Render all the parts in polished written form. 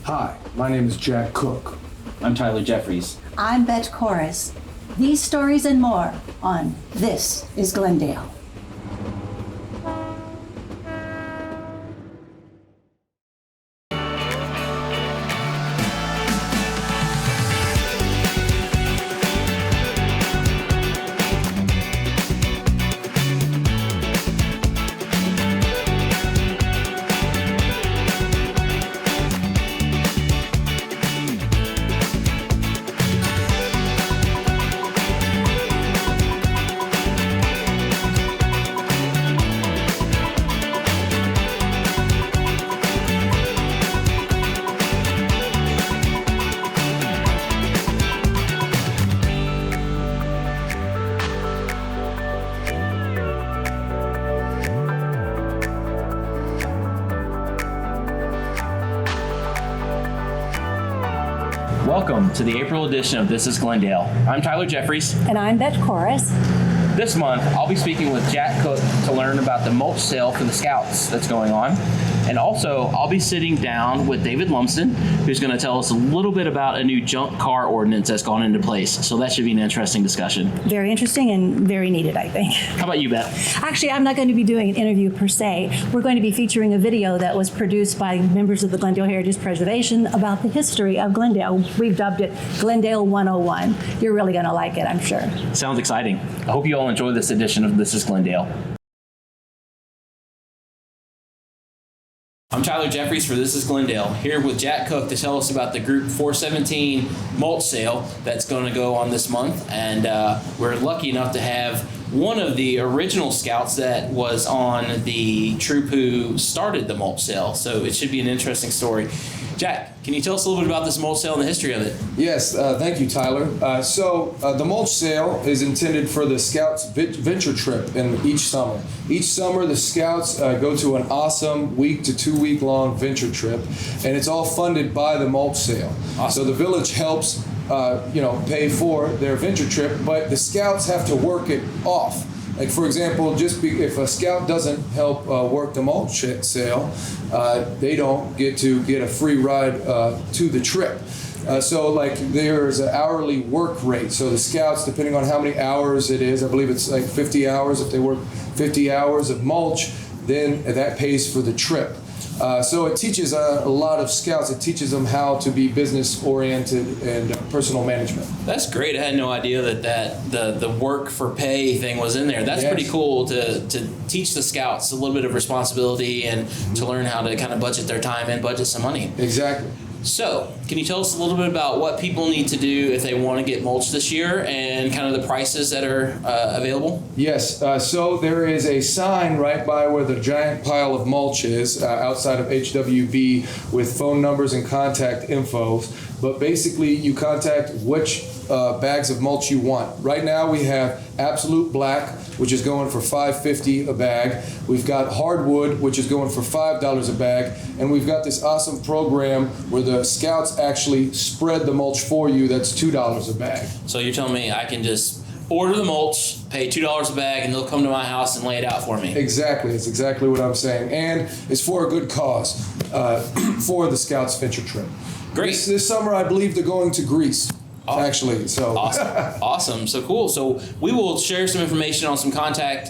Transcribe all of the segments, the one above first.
Hi, my name is Jack Cook. I'm Tyler Jeffries. I'm Bet Chorus. These stories and more on This is Glendale. Welcome to the April edition of This is Glendale. I'm Tyler Jeffries. And I'm Bet Chorus. This month, I'll be speaking with Jack Cook to learn about the mulch sale for the Scouts that's going on. And also, I'll be sitting down with David Lumsden, who's going to tell us a little bit about a new junk car ordinance that's gone into place. So that should be an interesting discussion. Very interesting and very needed, I think. How about you, Beth? Actually, I'm not going to be doing an interview per se. We're going to be featuring a video that was produced by members of the Glendale Heritage Preservation about the history of Glendale. We've dubbed it Glendale 101. You're really going to like it, I'm sure. Sounds exciting. I hope you all enjoy this edition of This is Glendale. I'm Tyler Jeffries for This is Glendale, here with Jack Cook to tell us about the Group 417 mulch sale that's going to go on this month. And we're lucky enough to have one of the original Scouts that was on the troop who started the mulch sale. So it should be an interesting story. Jack, can you tell us a little bit about this mulch sale and the history of it? Yes, thank you, Tyler. The mulch sale is intended for the Scouts venture trip in each summer. Each summer, the Scouts go to an awesome week to 2 week long venture trip, and it's all funded by the mulch sale. Awesome. So the village helps pay for their venture trip, but the Scouts have to work it off. Like, for example, if a Scout doesn't help work the mulch sale, they don't get a free ride to the trip. So there's an hourly work rate. So the Scouts, depending on how many hours it is, I believe it's like 50 hours. If they work 50 hours of mulch, then that pays for the trip. So it teaches a lot of Scouts. It teaches them how to be business-oriented and personal management. That's great. I had no idea that the work for pay thing was in there. That's Yes. pretty cool to teach the Scouts a little bit of responsibility and to learn how to kind of budget their time and budget some money. Exactly. So, can you tell us a little bit about what people need to do if they want to get mulch this year and kind of the prices that are available? Yes, so there is a sign right by where the giant pile of mulch is outside of HWB with phone numbers and contact info. But basically, you contact which bags of mulch you want. Right now, we have Absolute Black, which is going for $5.50 a bag. We've got Hardwood, which is going for $5 a bag. And we've got this awesome program where the Scouts actually spread the mulch for you. That's $2 a bag. So you're telling me I can just order the mulch, pay $2 a bag, and they'll come to my house and lay it out for me? Exactly. It's exactly what I'm saying. And it's for a good cause, for the Scouts venture trip. Great. This summer, I believe they're going to Greece. Actually, so awesome, so cool. So we will share some information on some contact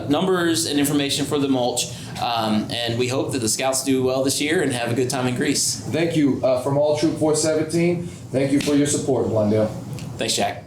numbers and information for the mulch, and we hope that the Scouts do well this year and have a good time in Greece. Thank you from all Troop 417. Thank you for your support, Glendale. Thanks, Jack.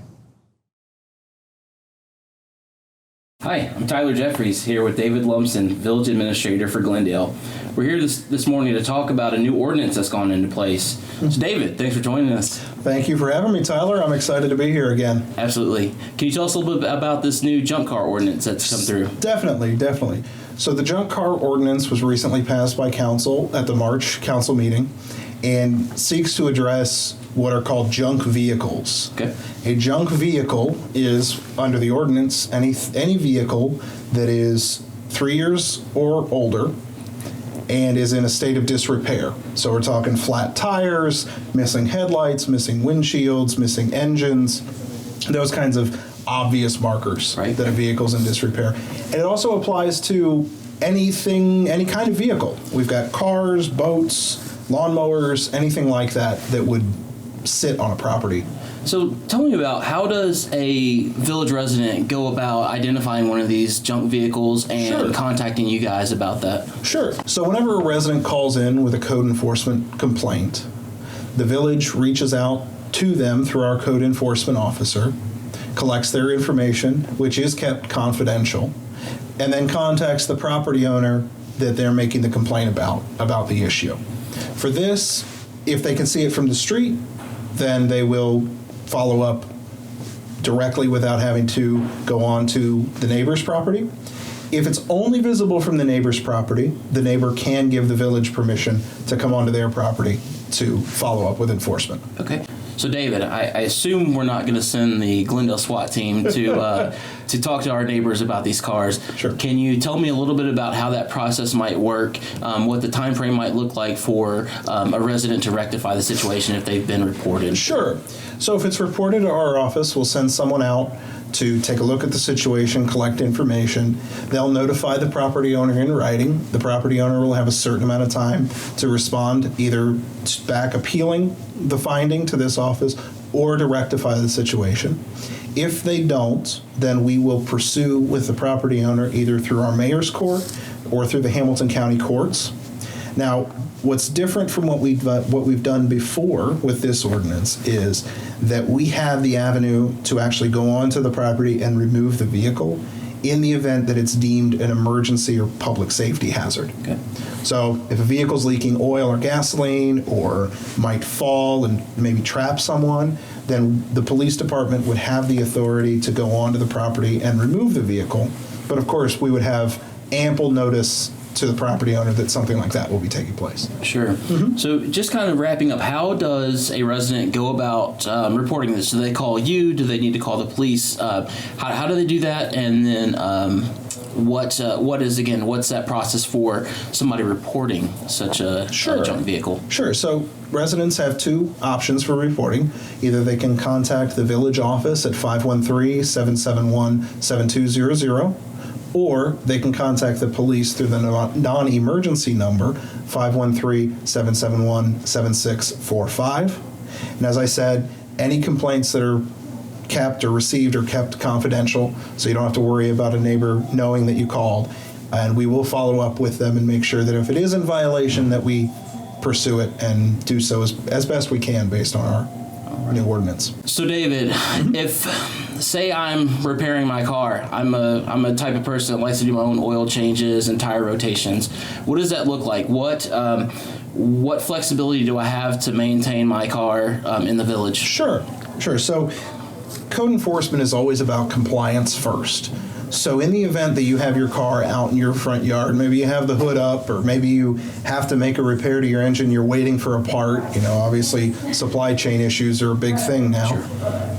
Hi, I'm Tyler Jeffries here with David Lumsden, Village Administrator for Glendale. We're here this morning to talk about a new ordinance that's gone into place. So David, thanks for joining us. Thank you for having me, Tyler. I'm excited to be here again. Absolutely. Can you tell us a little bit about this new junk car ordinance that's come through? Definitely. So the junk car ordinance was recently passed by council at the March council meeting and seeks to address what are called junk vehicles. Okay. A junk vehicle is, under the ordinance, any vehicle that is 3 years or older and is in a state of disrepair. So we're talking flat tires, missing headlights, missing windshields, missing engines, those kinds of obvious markers that a vehicle's in disrepair. And it also applies to anything, any kind of vehicle. We've got cars, boats, lawnmowers, anything like that that would sit on a property. So tell me about, how does a village resident go about identifying one of these junk vehicles and contacting you guys about that? Sure. So whenever a resident calls in with a code enforcement complaint, the village reaches out to them through our code enforcement officer, collects their information, which is kept confidential, and then contacts the property owner that they're making the complaint about the issue. For this, if they can see it from the street, then they will follow up directly without having to go on to the neighbor's property. If it's only visible from the neighbor's property, the neighbor can give the village permission to come onto their property to follow up with enforcement. Okay. So David, I assume we're not going to send the Glendale SWAT team to talk to our neighbors about these cars. Sure. Can you tell me a little bit about how that process might work, what the time frame might look like for a resident to rectify the situation if they've been reported? Sure. So if it's reported to our office, we'll send someone out to take a look at the situation, collect information. They'll notify the property owner in writing. The property owner will have a certain amount of time to respond, either back appealing the finding to this office or to rectify the situation. If they don't, then we will pursue with the property owner either through our mayor's court or through the Hamilton County courts. Now, what's different from what we've done before with this ordinance is that we have the avenue to actually go onto the property and remove the vehicle in the event that it's deemed an emergency or public safety hazard. Okay. So if a vehicle's leaking oil or gasoline or might fall and maybe trap someone, then the police department would have the authority to go onto the property and remove the vehicle. But of course, we would have ample notice to the property owner that something like that will be taking place. Sure. Mm-hmm. So just kind of wrapping up, how does a resident go about reporting this? Do they call you? Do they need to call the police? How do they do that? And then what's that process for somebody reporting such a junk vehicle? Sure. So residents have two options for reporting. Either they can contact the village office at 513-771-7200, or they can contact the police through the non-emergency number, 513-771-7645. And as I said, any complaints that are kept or received are kept confidential, so you don't have to worry about a neighbor knowing that you called. And we will follow up with them and make sure that if it is in violation, that we pursue it and do so as best we can based on our new ordinance. So David, if say I'm repairing my car, I'm a type of person that likes to do my own oil changes and tire rotations. What does that look like? What flexibility do I have to maintain my car in the village? Sure. So code enforcement is always about compliance first. So in the event that you have your car out in your front yard, maybe you have the hood up, or maybe you have to make a repair to your engine, you're waiting for a part, obviously supply chain issues are a big thing now. Sure.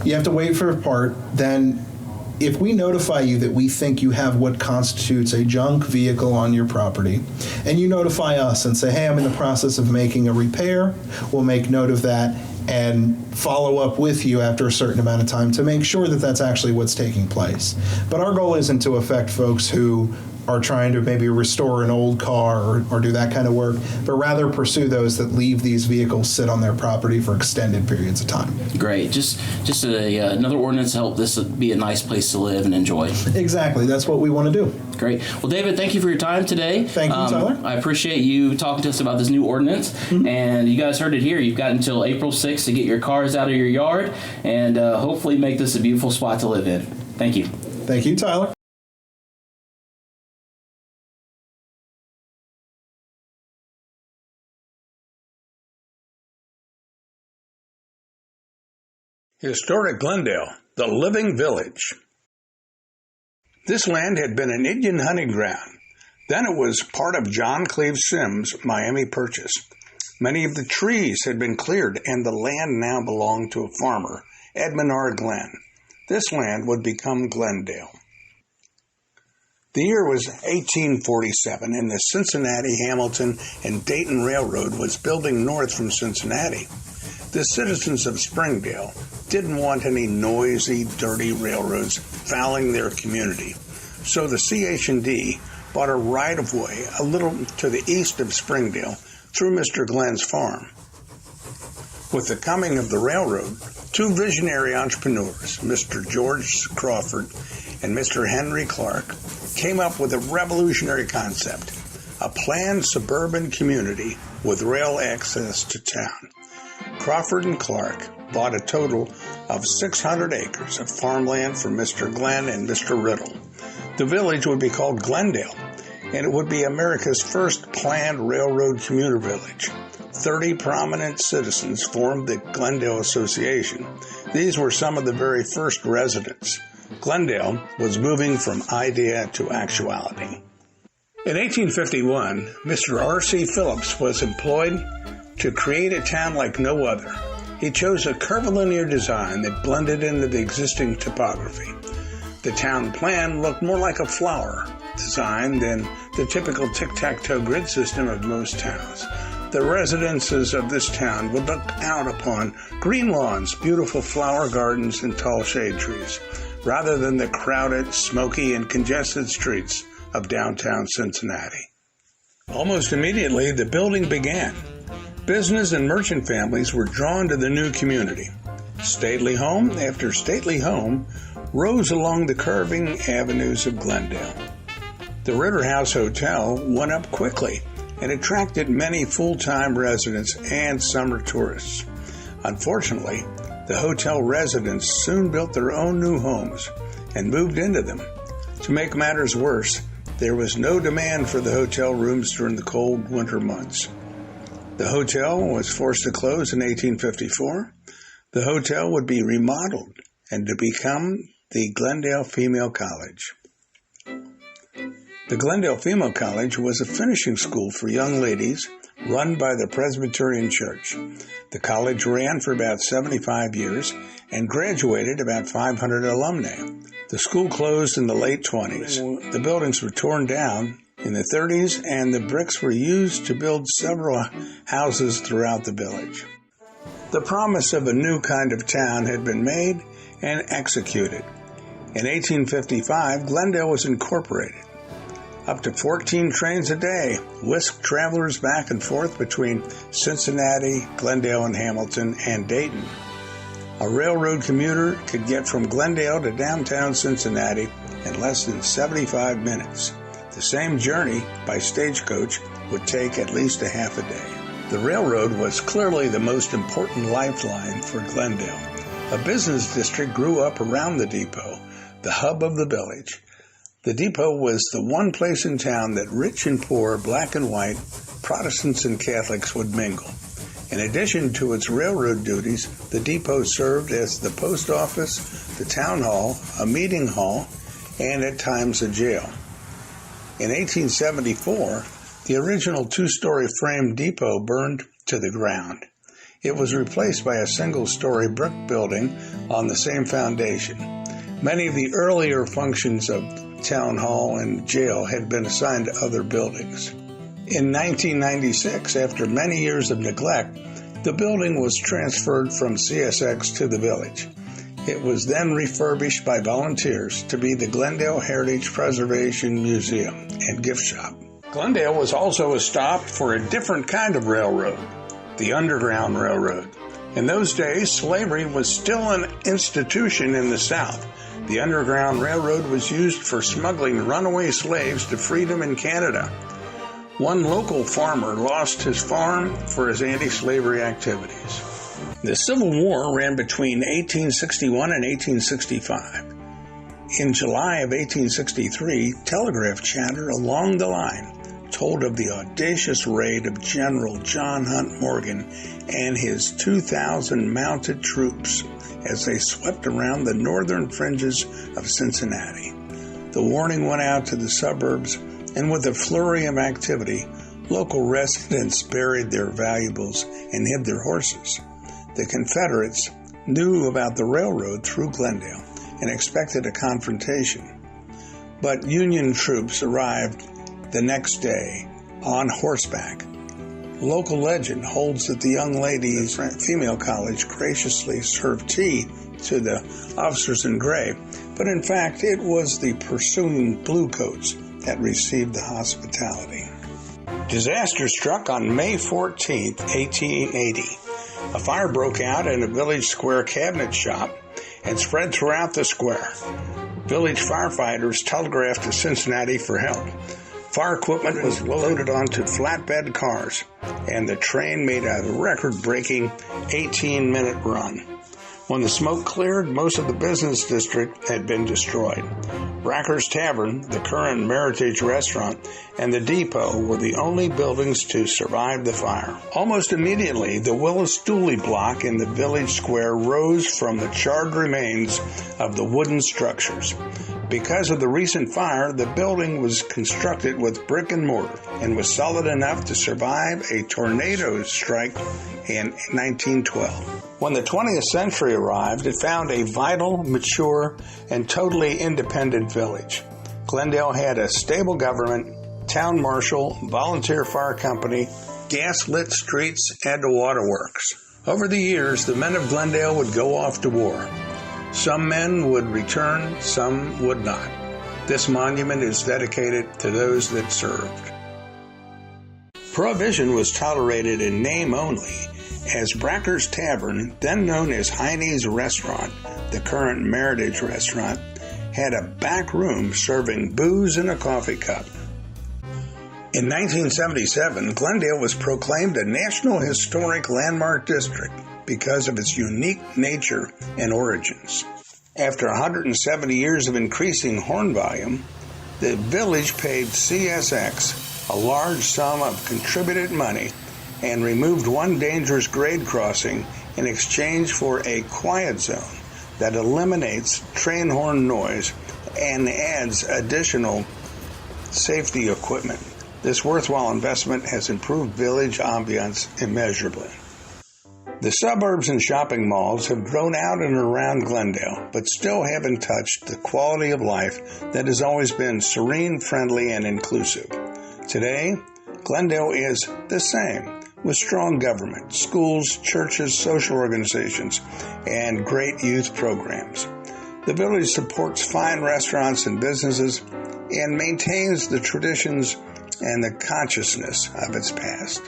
You have to wait for a part, then if we notify you that we think you have what constitutes a junk vehicle on your property, and you notify us and say, hey, I'm in the process of making a repair, we'll make note of that and follow up with you after a certain amount of time to make sure that that's actually what's taking place. But our goal isn't to affect folks who are trying to maybe restore an old car or do that kind of work, but rather pursue those that leave these vehicles sit on their property for extended periods of time. Great. Just another ordinance to help this be a nice place to live and enjoy. Exactly. That's what we want to do. Great. Well, David, thank you for your time today. Thank you, Tyler. I appreciate you talking to us about this new ordinance. Mm-hmm. And you guys heard it here. You've got until April 6th to get your cars out of your yard and hopefully make this a beautiful spot to live in. Thank you. Thank you, Tyler. Historic Glendale, the living village. This land had been an Indian hunting ground. Then it was part of John Cleve Sims' Miami Purchase. Many of the trees had been cleared, and the land now belonged to a farmer, Edmund R. Glenn. This land would become Glendale. The year was 1847, and the Cincinnati, Hamilton, and Dayton Railroad was building north from Cincinnati. The citizens of Springdale didn't want any noisy, dirty railroads fouling their community. So the CH&D bought a right-of-way a little to the east of Springdale, through Mr. Glenn's farm. With the coming of the railroad, two visionary entrepreneurs, Mr. George Crawford and Mr. Henry Clark, came up with a revolutionary concept, a planned suburban community with rail access to town. Crawford and Clark bought a total of 600 acres of farmland from Mr. Glenn and Mr. Riddle. The village would be called Glendale, and it would be America's first planned railroad commuter village. 30 prominent citizens formed the Glendale Association. These were some of the very first residents. Glendale was moving from idea to actuality. In 1851, Mr. R.C. Phillips was employed to create a town like no other. He chose a curvilinear design that blended into the existing topography. The town plan looked more like a flower design than the typical tic-tac-toe grid system of most towns. The residences of this town would look out upon green lawns, beautiful flower gardens, and tall shade trees, rather than the crowded, smoky, and congested streets of downtown Cincinnati. Almost immediately, the building began. Business and merchant families were drawn to the new community. Stately home after stately home rose along the curving avenues of Glendale. The Ritter House Hotel went up quickly and attracted many full-time residents and summer tourists. Unfortunately, the hotel residents soon built their own new homes and moved into them. To make matters worse, there was no demand for the hotel rooms during the cold winter months. The hotel was forced to close in 1854. The hotel would be remodeled and to become the Glendale Female College. The Glendale Female College was a finishing school for young ladies run by the Presbyterian Church. The college ran for about 75 years and graduated about 500 alumni. The school closed in the late 20s. The buildings were torn down in the 30s, and the bricks were used to build several houses throughout the village. The promise of a new kind of town had been made and executed. In 1855, Glendale was incorporated. Up to 14 trains a day whisked travelers back and forth between Cincinnati, Glendale, and Hamilton, and Dayton. A railroad commuter could get from Glendale to downtown Cincinnati in less than 75 minutes. The same journey by stagecoach would take at least a half a day. The railroad was clearly the most important lifeline for Glendale. A business district grew up around the depot, the hub of the village. The depot was the one place in town that rich and poor, black and white, Protestants and Catholics would mingle. In addition to its railroad duties, the depot served as the post office, the town hall, a meeting hall, and at times a jail. In 1874, the original two-story frame depot burned to the ground. It was replaced by a single-story brick building on the same foundation. Many of the earlier functions of town hall and jail had been assigned to other buildings. In 1996, after many years of neglect, the building was transferred from CSX to the village. It was then refurbished by volunteers to be the Glendale Heritage Preservation Museum and gift shop. Glendale was also a stop for a different kind of railroad, the Underground Railroad. In those days, slavery was still an institution in the South. The Underground Railroad was used for smuggling runaway slaves to freedom in Canada. One local farmer lost his farm for his anti-slavery activities. The Civil War ran between 1861 and 1865. In July of 1863, telegraph chatter along the line told of the audacious raid of General John Hunt Morgan and his 2,000 mounted troops as they swept around the northern fringes of Cincinnati. The warning went out to the suburbs, and with a flurry of activity, local residents buried their valuables and hid their horses. The Confederates knew about the railroad through Glendale and expected a confrontation. But Union troops arrived the next day on horseback. Local legend holds that the young ladies' female college graciously served tea to the officers in gray, but in fact it was the pursuing bluecoats that received the hospitality. Disaster struck on May 14, 1880. A fire broke out in a village square cabinet shop and spread throughout the square. Village firefighters telegraphed to Cincinnati for help. Fire equipment was loaded onto flatbed cars, and the train made a record-breaking 18-minute run. When the smoke cleared, most of the business district had been destroyed. Bracker's Tavern, the current Meritage restaurant, and the depot were the only buildings to survive the fire. Almost immediately, the Willis Dooley block in the village square rose from the charred remains of the wooden structures. Because of the recent fire, the building was constructed with brick and mortar and was solid enough to survive a tornado strike in 1912. When the 20th century arrived, it found a vital, mature, and totally independent village. Glendale had a stable government, town marshal, volunteer fire company, gas-lit streets, and a waterworks. Over the years, the men of Glendale would go off to war. Some men would return, some would not. This monument is dedicated to those that served. Prohibition was tolerated in name only, as Bracker's Tavern, then known as Heine's Restaurant, the current Meritage restaurant, had a back room serving booze in a coffee cup. In 1977, Glendale was proclaimed a National Historic Landmark District because of its unique nature and origins. After 170 years of increasing horn volume, the village paid CSX a large sum of contributed money and removed one dangerous grade crossing in exchange for a quiet zone that eliminates train horn noise and adds additional safety equipment. This worthwhile investment has improved village ambience immeasurably. The suburbs and shopping malls have grown out and around Glendale, but still haven't touched the quality of life that has always been serene, friendly, and inclusive. Today, Glendale is the same, with strong government, schools, churches, social organizations, and great youth programs. The village supports fine restaurants and businesses and maintains the traditions and the consciousness of its past.